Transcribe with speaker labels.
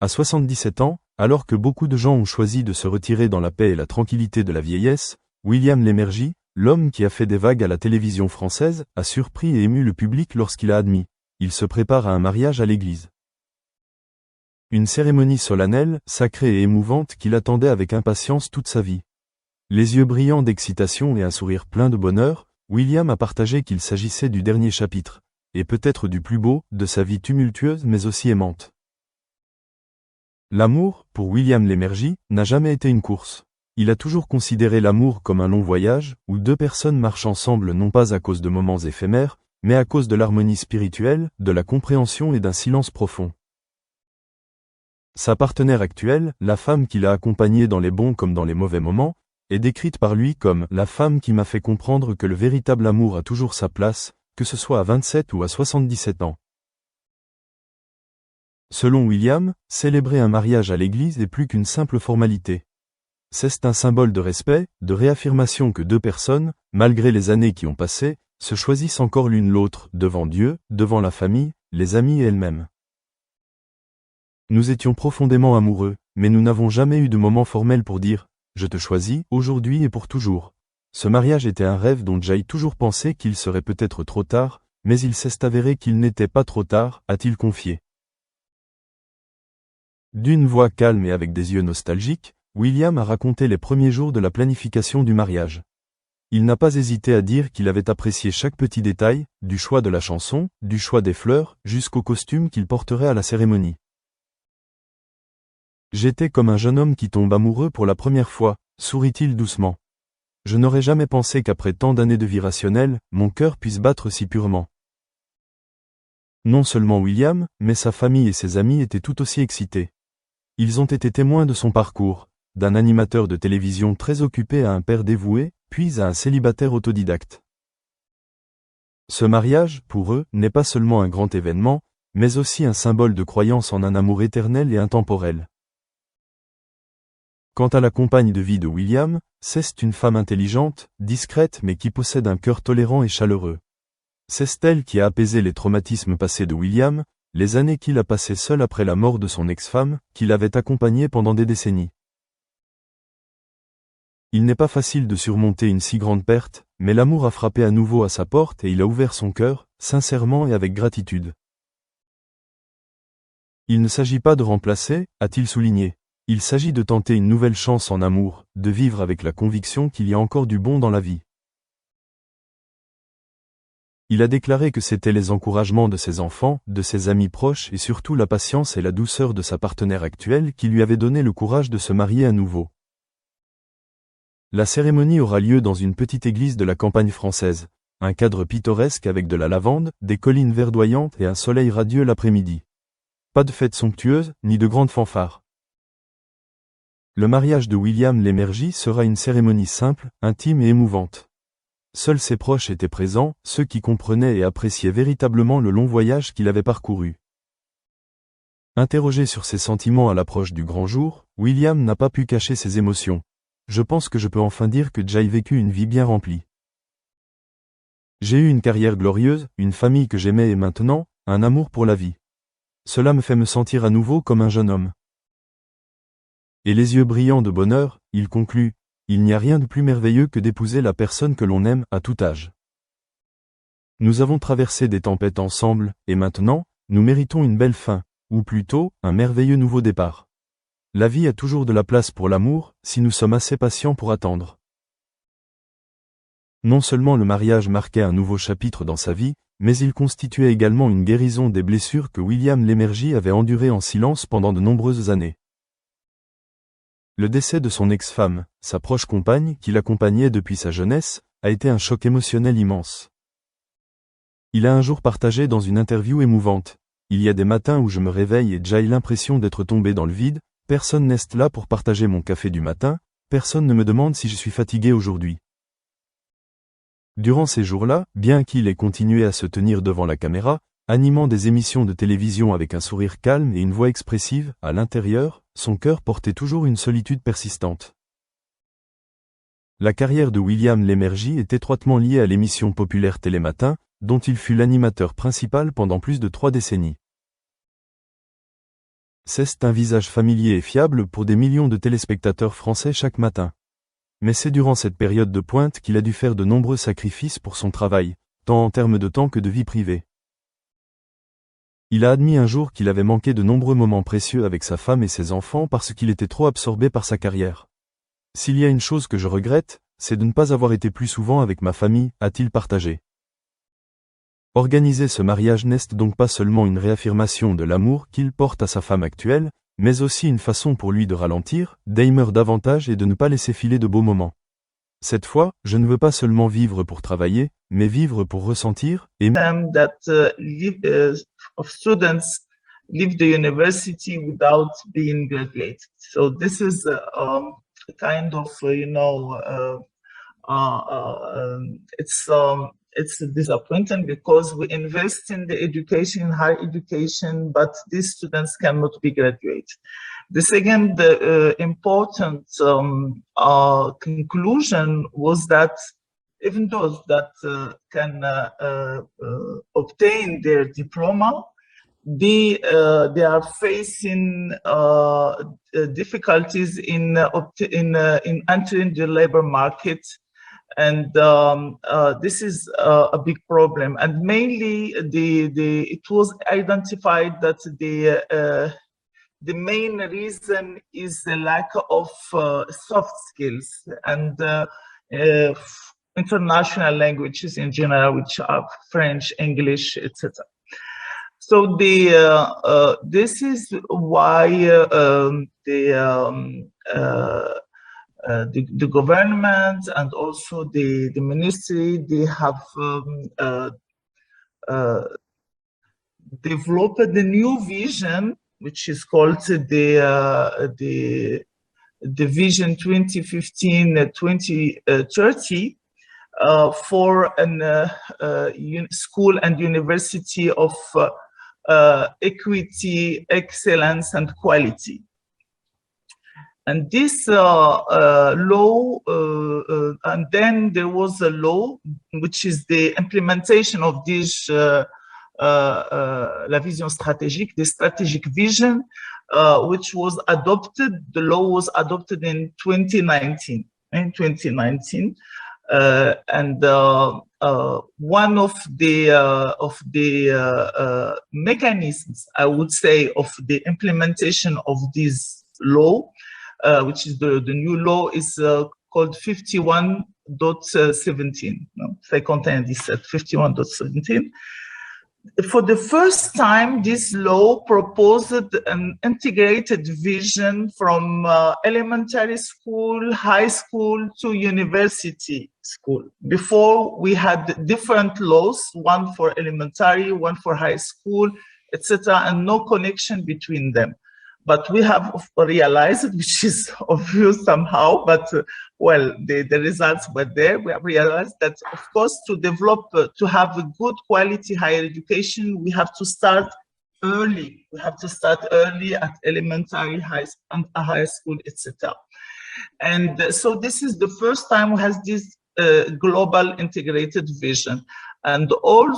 Speaker 1: À 77 ans, alors que beaucoup de gens ont choisi de se retirer dans la paix et la tranquillité de la vieillesse, William Lémergie, l'homme qui a fait des vagues à la télévision française, a surpris et ému le public lorsqu'il a admis. Il se prépare à un mariage à l'église. Une cérémonie solennelle, sacrée et émouvante qu'il attendait avec impatience toute sa vie. Les yeux brillants d'excitation et un sourire plein de bonheur, William a partagé qu'il s'agissait du dernier chapitre, et peut-être du plus beau, de sa vie tumultueuse mais aussi aimante. L'amour, pour William Lémergie, n'a jamais été une course. Il a toujours considéré l'amour comme un long voyage, où deux personnes marchent ensemble non pas à cause de moments éphémères, mais à cause de l'harmonie spirituelle, de la compréhension et d'un silence profond. Sa partenaire actuelle, la femme qui l'a accompagné dans les bons comme dans les mauvais moments, est décrite par lui comme « la femme qui m'a fait comprendre que le véritable amour a toujours sa place, que ce soit à 27 ou à 77 ans. » Selon William, célébrer un mariage à l'église n'est plus qu'une simple formalité. C'est un symbole de respect, de réaffirmation que deux personnes, malgré les années qui ont passé, se choisissent encore l'une l'autre, devant Dieu, devant la famille, les amis et elles-mêmes. Nous étions profondément amoureux, mais nous n'avons jamais eu de moment formel pour dire « je te choisis, aujourd'hui et pour toujours ». Ce mariage était un rêve dont Jay toujours pensé qu'il serait peut-être trop tard, mais il s'est avéré qu'il n'était pas trop tard, a-t-il confié. D'une voix calme et avec des yeux nostalgiques, William a raconté les premiers jours de la planification du mariage. Il n'a pas hésité à dire qu'il avait apprécié chaque petit détail, du choix de la chanson, du choix des fleurs, jusqu'au costume qu'il porterait à la cérémonie. J'étais comme un jeune homme qui tombe amoureux pour la première fois, sourit-il doucement. Je n'aurais jamais pensé qu'après tant d'années de vie rationnelle, mon cœur puisse battre si purement. Non seulement William, mais sa famille et ses amis étaient tout aussi excités. Ils ont été témoins de son parcours, d'un animateur de télévision très occupé à un père dévoué, puis à un célibataire autodidacte. Ce mariage, pour eux, n'est pas seulement un grand événement, mais aussi un symbole de croyance en un amour éternel et intemporel. Quant à la compagne de vie de William, c'est une femme intelligente, discrète mais qui possède un cœur tolérant et chaleureux. C'est elle qui a apaisé les traumatismes passés de William, les années qu'il a passées seul après la mort de son ex-femme, qu'il avait accompagnée pendant des décennies. Il n'est pas facile de surmonter une si grande perte, mais l'amour a frappé à nouveau à sa porte et il a ouvert son cœur, sincèrement et avec gratitude. Il ne s'agit pas de remplacer, a-t-il souligné. Il s'agit de tenter une nouvelle chance en amour, de vivre avec la conviction qu'il y a encore du bon dans la vie. Il a déclaré que c'était les encouragements de ses enfants, de ses amis proches et surtout la patience et la douceur de sa partenaire actuelle qui lui avaient donné le courage de se marier à nouveau. La cérémonie aura lieu dans une petite église de la campagne française, un cadre pittoresque avec de la lavande, des collines verdoyantes et un soleil radieux l'après-midi. Pas de fête somptueuse, ni de grandes fanfares. Le mariage de William Lémergie sera une cérémonie simple, intime et émouvante. Seuls ses proches étaient présents, ceux qui comprenaient et appréciaient véritablement le long voyage qu'il avait parcouru. Interrogé sur ses sentiments à l'approche du grand jour, William n'a pas pu cacher ses émotions. Je pense que je peux enfin dire que j'ai vécu une vie bien remplie. J'ai eu une carrière glorieuse, une famille que j'aimais et maintenant, un amour pour la vie. Cela me fait me sentir à nouveau comme un jeune homme. Et les yeux brillants de bonheur, il conclut, il n'y a rien de plus merveilleux que d'épouser la personne que l'on aime, à tout âge. Nous avons traversé des tempêtes ensemble, et maintenant, nous méritons une belle fin, ou plutôt, un merveilleux nouveau départ. La vie a toujours de la place pour l'amour, si nous sommes assez patients pour attendre. Non seulement le mariage marquait un nouveau chapitre dans sa vie, mais il constituait également une guérison des blessures que William Lémergie avait endurées en silence pendant de nombreuses années. Le décès de son ex-femme, sa proche compagne, qui l'accompagnait depuis sa jeunesse, a été un choc émotionnel immense. Il a un jour partagé dans une interview émouvante. Il y a des matins où je me réveille et j'ai l'impression d'être tombé dans le vide, personne n'est là pour partager mon café du matin, personne ne me demande si je suis fatigué aujourd'hui. Durant ces jours-là, bien qu'il ait continué à se tenir devant la caméra, animant des émissions de télévision avec un sourire calme et une voix expressive, à l'intérieur, son cœur portait toujours une solitude persistante. La carrière de William Lémergie est étroitement liée à l'émission populaire Télématin, dont il fut l'animateur principal pendant plus de 3 décennies. C'est un visage familier et fiable pour des millions de téléspectateurs français chaque matin. Mais c'est durant cette période de pointe qu'il a dû faire de nombreux sacrifices pour son travail, tant en termes de temps que de vie privée. Il a admis un jour qu'il avait manqué de nombreux moments précieux avec sa femme et ses enfants parce qu'il était trop absorbé par sa carrière. S'il y a une chose que je regrette, c'est de ne pas avoir été plus souvent avec ma famille, a-t-il partagé. Organiser ce mariage n'est donc pas seulement une réaffirmation de l'amour qu'il porte à sa femme actuelle, mais aussi une façon pour lui de ralentir, d'aimer davantage et de ne pas laisser filer de beaux moments. Cette fois, je ne veux pas seulement vivre pour travailler, mais vivre pour ressentir et
Speaker 2: of students leave the university without being graduated. So this is kind of it's disappointing because we invest in the education, in higher education, but these students cannot be graduated. The second important conclusion was that even those that can obtain their diploma, they are facing difficulties in entering the labor market. And this is a big problem. And mainly, it was identified that the main reason is the lack of soft skills and international languages in general, which are French, English, etc. So this is why the government and also the ministry, they have developed a new vision, which is called the Vision 2015-2030 for an school and university of equity, excellence, and quality. And this law, and then there was a law, which is the implementation of this La Vision Stratégique, the strategic vision, which was adopted. The law was adopted in 2019. And one of the mechanisms, I would say, of the implementation of this law, which is the new law, is called 51.17. Fréquentin 17, 51.17. For the first time, this law proposed an integrated vision from elementary school, high school to university school. Before, we had different laws, one for elementary, one for high school, etc., and no connection between them. But we have realized, which is obvious somehow, but well, the results were there. We have realized that, of course, to develop, to have a good quality higher education, we have to start early. We have to start early at elementary, high school, etc. And so this is the first time we have this global integrated vision. And also,